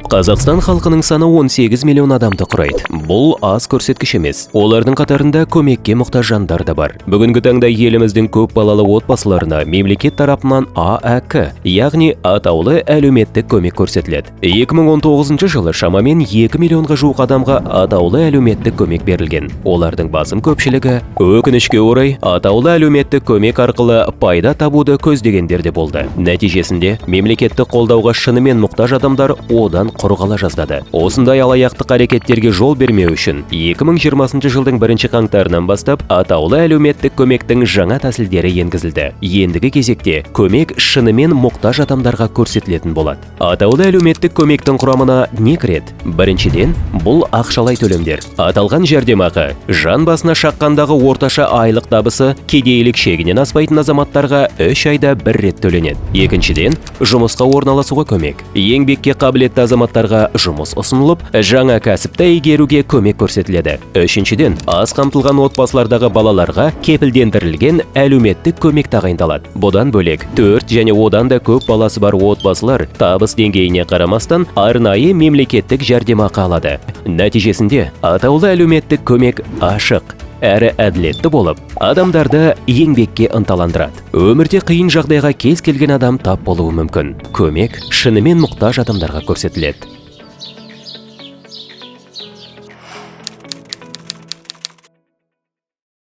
Қазақстан халқының саны 18 миллион адамды құрайды. Бұл аз көрсеткіш емес. Олардың қатарында көмекке мұқтаж жандар да бар. Бүгінгі таңда еліміздің көп балалы отбасыларына мемлекет тарапынан ААК, яғни атаулы әлеуметтік көмек көрсетіледі. 2019 жылы шамамен 2 миллионға жуық адамға атаулы әлеуметтік көмек берілген. Олардың басым көпшілігі өкінішке орай атаулы әлеуметтік көмек арқылы пайда табуды көздегендер де болды. Нәтижесінде мемлекеттік қолдауға шынымен мұқтаж адамдар одан құрғала жаздады. Осындай алаяқтық әрекеттерге жол бермеу үшін 2020 жылдың 1 қаңтарынан бастап атаулы әлеуметтік көмектің жаңа тәсілдері енгізілді. Ендігі кезекте көмек шынымен мұқтаж адамдарға көрсетілетін болады. Атаулы әлеуметтік көмектің құрамына не кіреді? Біріншіден, бұл ақшалай төлемдер. Аталған жәрдемақы жан басына шаққандағы орташа айлық табысы кедейлік шегінен аспайтын азаматтарға 3 айда 1 рет төленеді. Екіншіден, жұмысқа орналасуға көмек. Еңбекке қабілетті азаматтарға жұмыс ұсынылып, жаңа кәсіпті игеруге көмек көрсетіледі. Үшіншіден, аз қамтылған отбасылардағы балаларға кепілдендірілген әлеуметтік көмек тағайындалады. Бұдан бөлек, 4 және одан да көп баласы бар отбасылар табыс деңгейіне қарамастан арнайы мемлекеттік жәрдемақы алады. Нәтижесінде атаулы әлеуметтік көмек ашық әрі әділетті болып, адамдарды еңбекке ынталандырады. Өмірде қиын жағдайға кез келген адам тап болуы мүмкін. Көмек шынымен мұқтаж адамдарға көрсетіледі.